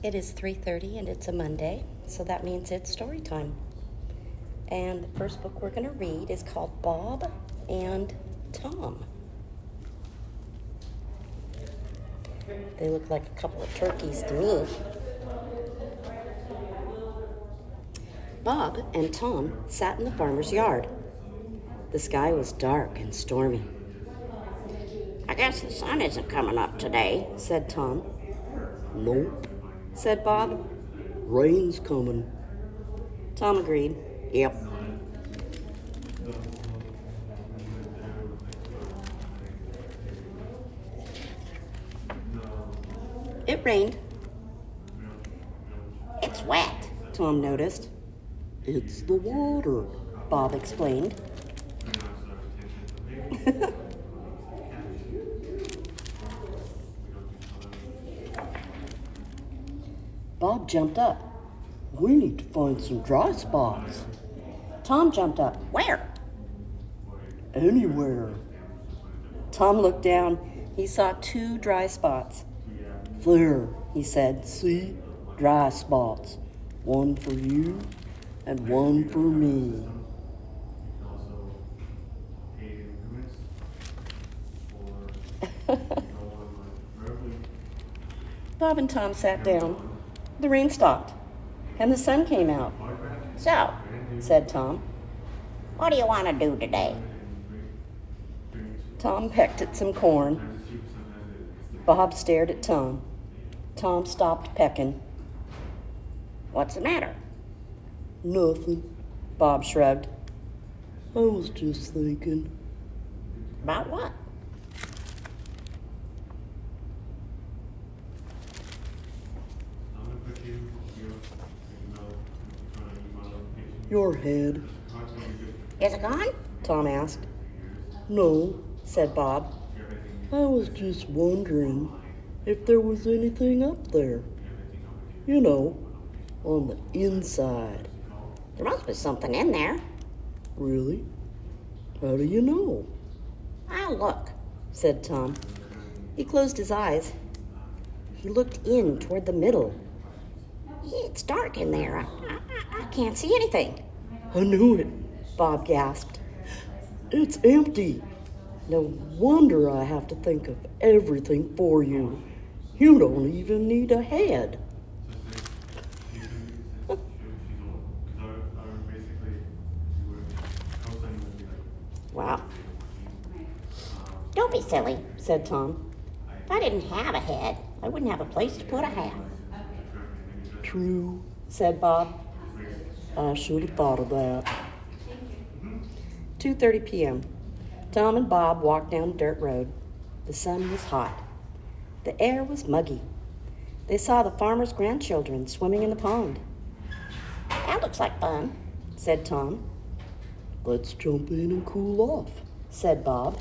It is 3:30 and it's a Monday, so that means it's story time. And the first book we're going to read is called Bob and Tom. They look like a couple of turkeys to me. Bob and Tom sat in the farmer's yard. The sky was dark and stormy. I guess the sun isn't coming up today, said Tom. Nope, Said Bob. rain's coming. Tom agreed. Yep. It rained, It's wet. Tom noticed. It's the water. Bob explained. Bob jumped up. We need to find some dry spots. Tom jumped up. Where? Anywhere. Tom looked down. He saw 2 dry spots. There, He said. see? Dry spots. One for you and one for me. Bob and Tom sat down. The rain stopped, and the sun came out. So, Said Tom. what do you want to do today? Tom pecked at some corn. Bob stared at Tom. Tom stopped pecking. What's the matter? Nothing. Bob shrugged. I was just thinking. About what? Your head. Is it gone? Tom asked. No, Said Bob. I was just wondering if there was anything up there. You know, on the inside. There must be something in there. Really? How do you know? I'll look. Said Tom. He closed his eyes. He looked in toward the middle. It's dark in there. I can't see anything. I knew it. Bob gasped. It's empty. No wonder I have to think of everything for you. You don't even need a head. Wow, Don't be silly. said Tom. If I didn't have a head, I wouldn't have a place to put a hat. True. Said Bob. I should have thought of that. 2:30 p.m. Tom and Bob walked down the dirt road. The sun was hot. The air was muggy. They saw the farmer's grandchildren swimming in the pond. That looks like fun. Said Tom. Let's jump in and cool off. Said Bob.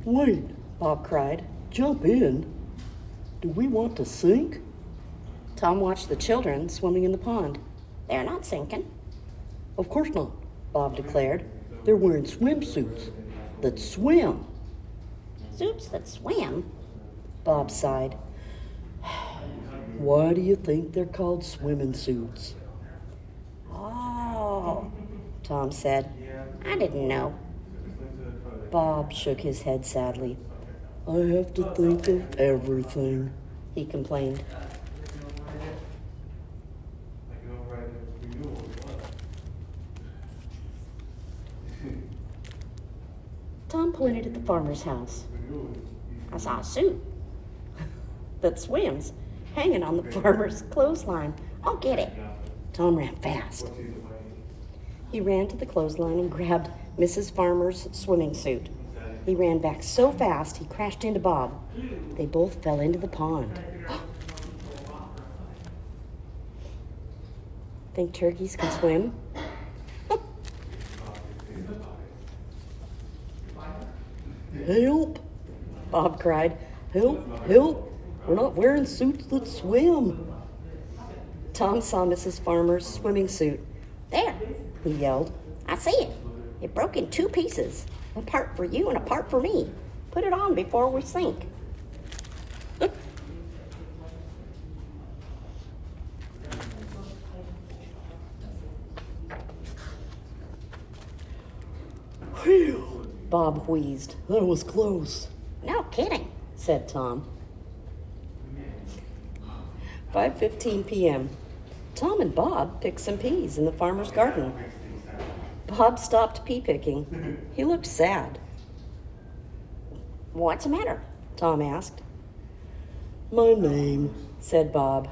Wait, Bob cried. jump in? Do we want to sink? Tom watched the children swimming in the pond. They're not sinking. Of course not. Bob declared. They're wearing swimsuits that swim. Suits that swim. Bob sighed. Why do you think they're called swimming suits? Oh, Tom said. I didn't know. Bob shook his head sadly. I have to think of everything. He complained. Tom pointed at the farmer's house I saw a suit. that swims, hanging on the farmer's clothesline. I'll get it. Tom ran fast. He ran to the clothesline and grabbed Mrs. Farmer's swimming suit. He ran back so fast he crashed into Bob. They both fell into the pond. Think turkeys can swim? Help! Bob cried. Help! Help! We're not wearing suits that swim. Tom saw Mrs. Farmer's swimming suit. There. He yelled. I see it. It broke in 2 pieces. A part for you and a part for me. Put it on before we sink. Phew, Bob wheezed. that was close. No kidding. Said Tom. 5:15 p.m. Tom and Bob picked some peas in the farmer's garden. Bob stopped pea picking. He looked sad. What's the matter? Tom asked. My name, Said Bob.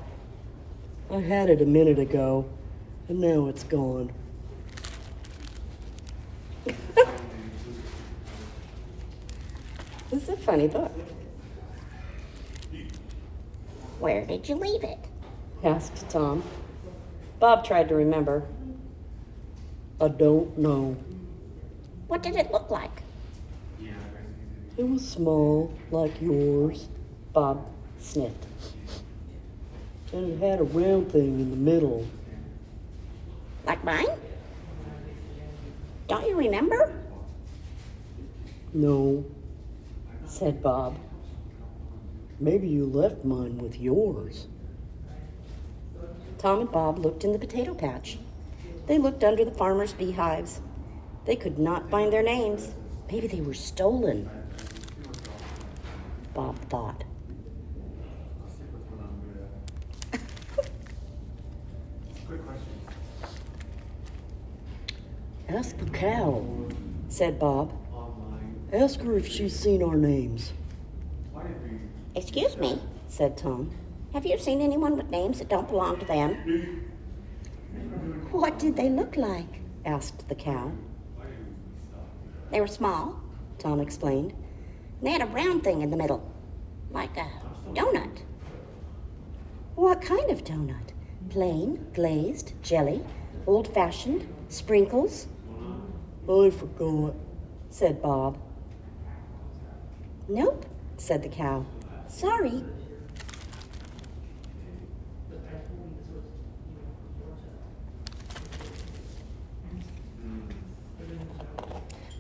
I had it a minute ago, and now it's gone. This is a funny book. Where did you leave it? Asked Tom. Bob tried to remember. I don't know. What did it look like? It was small, like yours, Bob sniffed. and it had a round thing in the middle. Like mine? Don't you remember? No, Said Bob. maybe you left mine with yours. Tom and Bob looked in the potato patch. They looked under the farmer's beehives. They could not find their names. Maybe they were stolen. Bob thought. Ask the cow. Said Bob. Ask her if she's seen our names. Excuse me. Said Tom. Have you seen anyone with names that don't belong to them? What did they look like? Asked the cow. They were small. Tom explained. They had a round thing in the middle, like a donut. What kind of donut? Plain, glazed, jelly, old-fashioned, sprinkles? I forgot. Said Bob. Nope, said the cow. Sorry.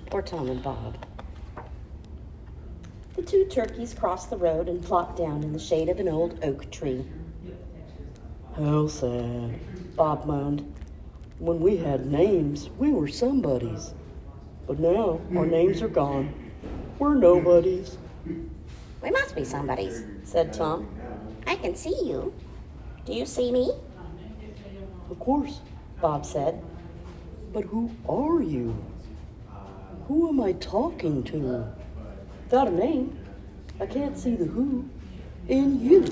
Poor Tom and Bob. The 2 turkeys crossed the road and plopped down in the shade of an old oak tree. How sad. Bob moaned. When we had names, we were somebodies. But now our names are gone. We're nobodies. We must be somebody's. Said Tom. I can see you. Do you see me? Of course. Bob said. But who are you? Who am I talking to? Got a name. I can't see the who. In you.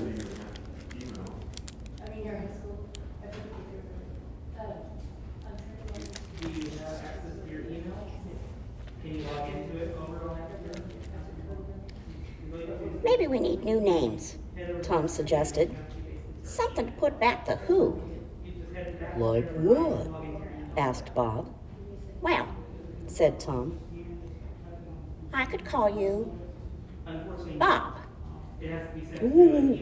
Maybe we need new names. Tom suggested. Something to put back the who. Like what? Asked Bob. Well, Said Tom. I could call you Bob. Ooh,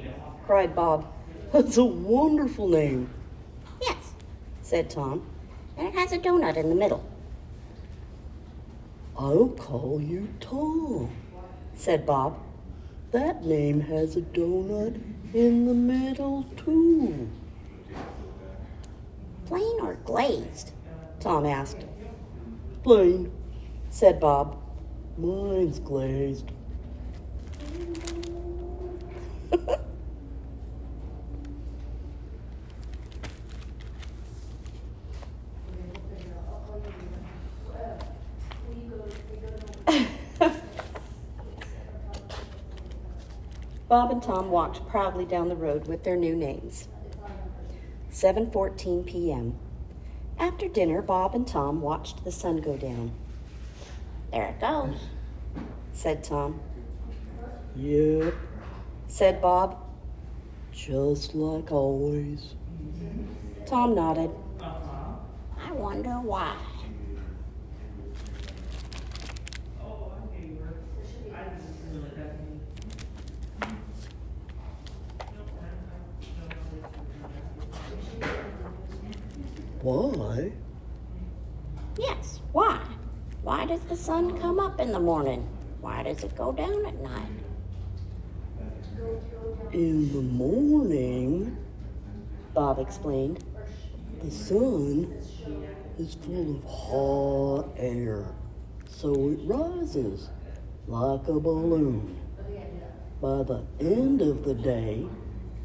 Cried Bob. that's a wonderful name. Yes, Said Tom. and it has a donut in the middle. I'll call you Tom. Said Bob. That name has a donut in the middle, too. Plain or glazed? Tom asked. Plain. Said Bob. Mine's glazed. Bob and Tom walked proudly down the road with their new names. 7:14 p.m. After dinner, Bob and Tom watched the sun go down. There it goes. Said Tom. Yep, Said Bob. just like always. Tom nodded. I wonder why. Why? Yes, why? Why does the sun come up in the morning? Why does it go down at night? In the morning, Bob explained. the sun is full of hot air, so it rises like a balloon. By the end of the day,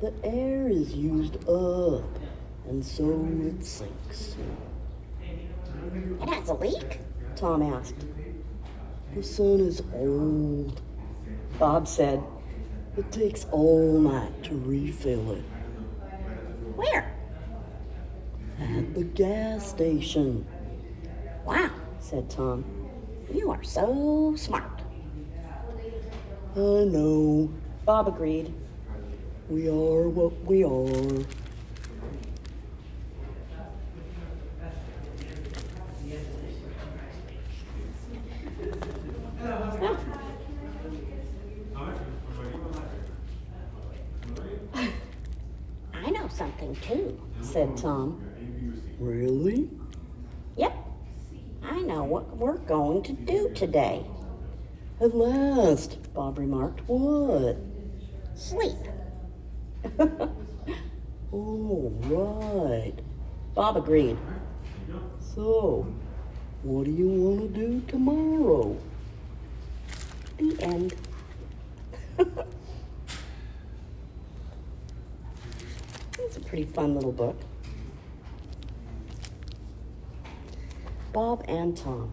the air is used up, and so it sinks. It has a leak? Tom asked. The sun is old. Bob said. It takes all night to refill it. Where? At the gas station. Wow, Said Tom. you are so smart. I know. Bob agreed. We are what we are. I know something too. Said Tom. Really? Yep. I know what we're going to do today. At last. Bob remarked. What? Sleep. All right. Bob agreed. So, what do you want to do tomorrow? The end. It's a pretty fun little book. Bob and Tom.